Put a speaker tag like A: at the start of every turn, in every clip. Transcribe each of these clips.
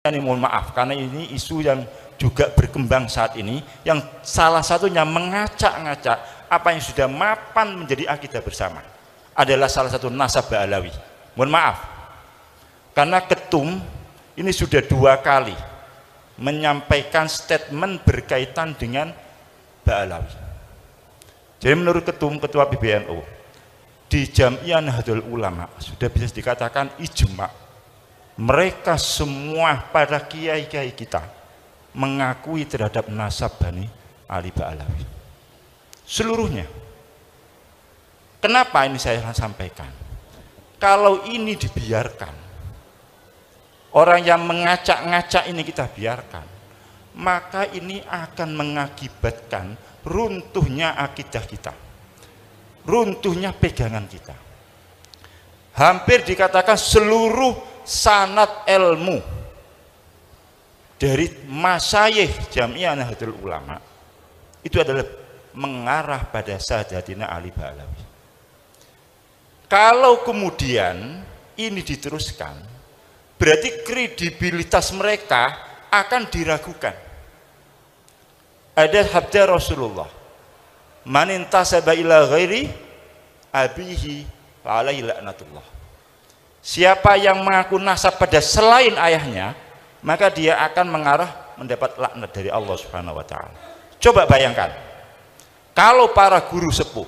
A: ini mohon maaf karena ini isu yang juga berkembang saat ini, yang salah satunya mengacak-ngacak apa yang sudah mapan menjadi akidah bersama adalah salah satu nasab Ba'alawi. Mohon maaf karena ketum ini sudah 2 kali menyampaikan statement berkaitan dengan Ba'alawi. Jadi menurut ketua PBNU di Jam'iyah Nahdlatul Ulama sudah bisa dikatakan ijma, mereka semua para kiai-kiai kita mengakui terhadap nasab Bani Ali Ba'alawi seluruhnya. Kenapa ini saya sampaikan? Kalau ini dibiarkan, orang yang mengacak-ngacak ini kita biarkan, maka ini akan mengakibatkan runtuhnya akidah kita, runtuhnya pegangan kita. Hampir dikatakan seluruh sanad ilmu dari masyayikh Jam'iyah Nahdlatul Ulama itu adalah mengarah pada Sayyidina Ali Ba'alawi. Kalau kemudian ini diteruskan, berarti kredibilitas mereka akan diragukan. Ada sabda Rasulullah, man intasaba ila ghairi abihi fa alaihi laknatullah. Siapa yang mengaku nasab pada selain ayahnya, maka dia akan mengarah mendapat laknat dari Allah Subhanahu wa taala. Coba bayangkan, kalau para guru sepuh,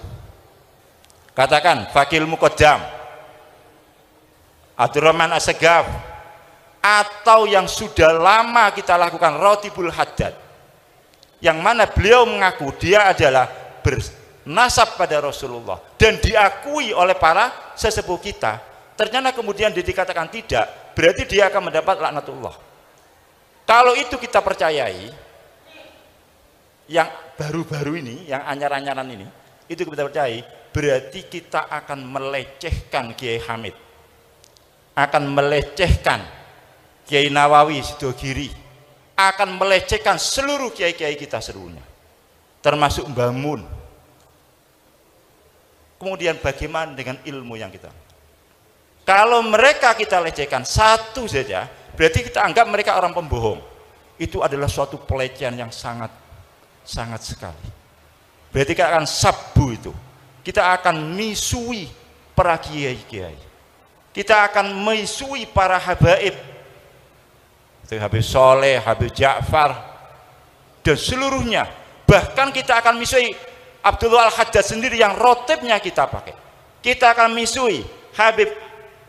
A: katakan Fakil Muqaddam, Abdurrahman As-Segaf, atau yang sudah lama kita lakukan Rotibul Haddad, yang mana beliau mengaku dia adalah bernasab pada Rasulullah dan diakui oleh para sesepuh kita, ternyata kemudian dikatakan tidak, berarti dia akan mendapat laknatullah. Kalau itu kita percayai, yang baru-baru ini, yang anyar-anyaran ini, itu kita percayai, berarti kita akan melecehkan Kiai Hamid, akan melecehkan Kiai Nawawi Sidogiri, akan melecehkan seluruh kiai-kiai kita seluruhnya, termasuk Mbah Mun. Kemudian bagaimana dengan ilmu yang kita? Kalau mereka kita lecehkan satu saja, berarti kita anggap mereka orang pembohong. Itu adalah suatu pelecehan yang sangat sekali. Berarti kita akan sabbu itu. Kita akan misui para kiai-kiai. Kita akan misui para habaib. Habib Soleh, Habib Ja'far, dan seluruhnya. Bahkan kita akan misui Abdullah Al-Haddad sendiri yang rotibnya kita pakai. Kita akan misui Habib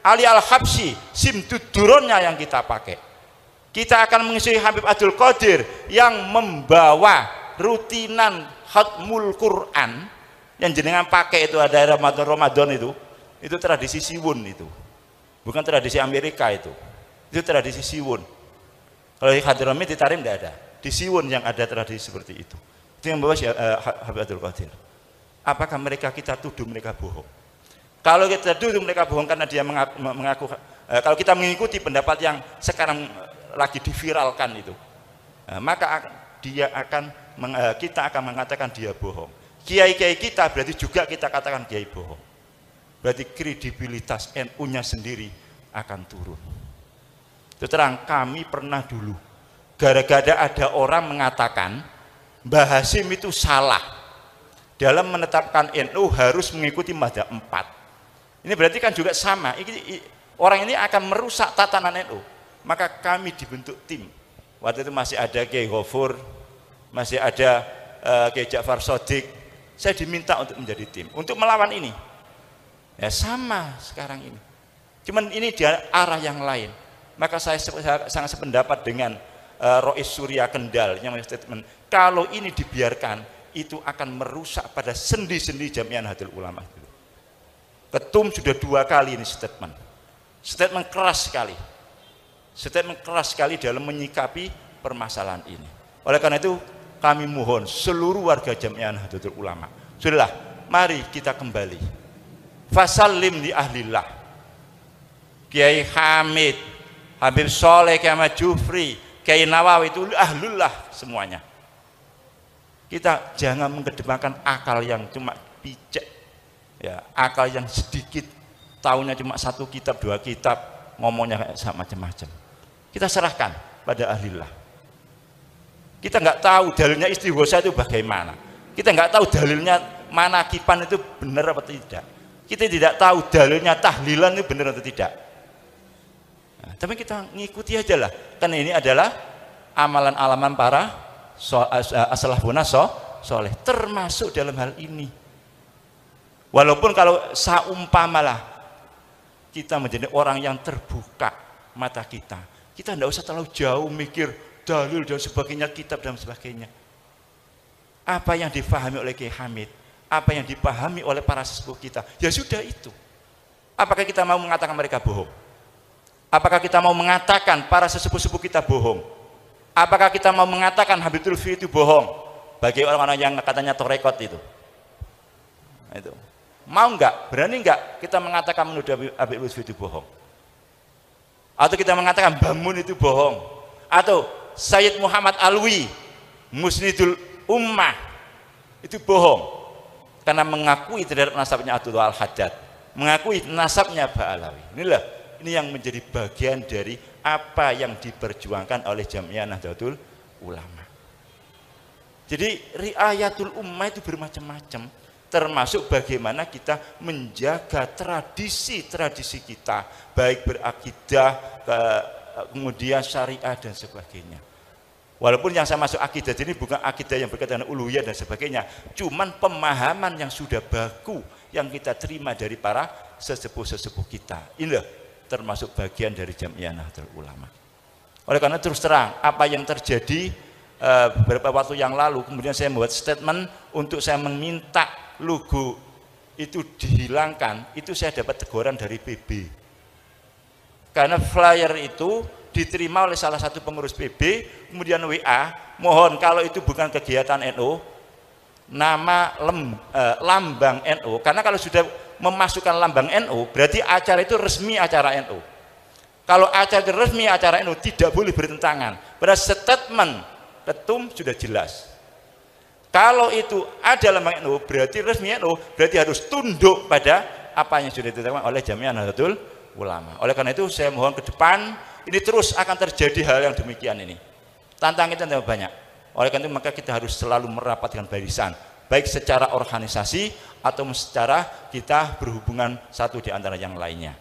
A: Ali Al-Habsyi, simtuduronnya yang kita pakai. Kita akan mengisi Habib Abdul Qadir yang membawa rutinan khatmul Quran yang jenengan pakai itu ada Ramadan itu tradisi Siwun itu, bukan tradisi Amerika itu tradisi Siwun. Kalau di Hadrami di Tarim tidak ada, di Siwun yang ada tradisi seperti itu yang membawa Habib Abdul Qadir. Apakah mereka kita tuduh mereka bohong? Kalau kita dulu mereka bohong karena dia mengaku, kalau kita mengikuti pendapat yang sekarang lagi diviralkan itu, maka kita akan mengatakan dia bohong. Kiai-kiai kita berarti juga kita katakan kiai bohong. Berarti kredibilitas NU-nya sendiri akan turun. Itu terang, kami pernah dulu gara-gara ada orang mengatakan Mbah Hasyim itu salah dalam menetapkan NU harus mengikuti mazhab 4. Ini berarti kan juga sama, orang ini akan merusak tatanan NU. Maka kami dibentuk tim. Waktu itu masih ada Kiai Ghafur, masih ada Kiai Ja'far Shadiq. Saya diminta untuk menjadi tim, untuk melawan ini. Ya sama sekarang ini. Cuman ini dia arah yang lain. Maka saya sangat sependapat dengan Rois Surya Kendal yang statement, kalau ini dibiarkan, itu akan merusak pada sendi-sendi Jam'iyah Nahdlatul Ulama. Ketum sudah 2 kali ini statement keras sekali dalam menyikapi permasalahan ini. Oleh karena itu kami mohon seluruh warga Jam'iyah Nahdlatul Ulama, sudahlah, mari kita kembali fasallim li ahlillah. Kiai Hamid, Habib Soleh, Kiai Ahmad Jufri, Kiai Nawawi itu ahlullah semuanya. Kita jangan mengedepankan akal yang cuma picek, ya, akal yang sedikit, tahunya cuma 1 kitab 2 kitab, ngomongnya kayak macam-macam. Kita serahkan pada ahlillah. Kita nggak tahu dalilnya istighosa itu bagaimana. Kita nggak tahu dalilnya manakipan itu benar atau tidak. Kita tidak tahu dalilnya tahlilan itu benar atau tidak. Nah, tapi kita ngikuti aja lah. Karena ini adalah amalan-alaman para as-salafun soleh, termasuk dalam hal ini. Walaupun kalau saumpamalah kita menjadi orang yang terbuka mata kita tidak usah terlalu jauh mikir dalil dan sebagainya, kitab dan sebagainya. Apa yang dipahami oleh Kiai Hamid, apa yang dipahami oleh para sesepuh kita, ya sudah itu. Apakah kita mau mengatakan mereka bohong? Apakah kita mau mengatakan para sesepuh-sepuh kita bohong? Apakah kita mau mengatakan Habib Lutfi itu bohong? Bagi orang-orang yang katanya torekot itu. Itu. Mau enggak? Berani enggak kita mengatakan menuduh Habib Lutfi itu bohong? Atau kita mengatakan Bamun itu bohong? Atau Sayyid Muhammad Alwi, Musnidul Ummah itu bohong? Karena mengakui terhadap nasabnya Abdullah Al-Haddad, mengakui nasabnya Ba'alawi. Ini yang menjadi bagian dari apa yang diperjuangkan oleh Jamiah Nahdlatul Ulama. Jadi riayatul ummah itu bermacam-macam, termasuk bagaimana kita menjaga tradisi-tradisi kita, baik berakidah, kemudian syariah dan sebagainya. Walaupun yang saya masuk akidah ini bukan akidah yang berkaitan dengan uluhiyah dan sebagainya, cuman pemahaman yang sudah baku yang kita terima dari para sesepuh-sesepuh kita. Inilah termasuk bagian dari Jamiah Nahdlatul Ulama. Oleh karena terus terang apa yang terjadi beberapa waktu yang lalu, kemudian saya membuat statement untuk saya meminta logo itu dihilangkan, itu saya dapat teguran dari PB. Karena flyer itu diterima oleh salah satu pengurus PB, kemudian WA, mohon kalau itu bukan kegiatan NU, nama lambang NU, karena kalau sudah memasukkan lambang NU berarti acara itu resmi acara NU. Kalau acara itu resmi acara NU tidak boleh bertentangan. Pada statement ketum sudah jelas. Kalau itu ada lambang NU berarti resmi NU, berarti harus tunduk pada apa yang sudah ditetapkan oleh Jamiah Nahdlatul Ulama. Oleh karena itu saya mohon ke depan ini terus akan terjadi hal yang demikian ini. Tantangan kita banyak. Oleh karena itu maka kita harus selalu merapatkan barisan, baik secara organisasi atau secara kita berhubungan satu di antara yang lainnya.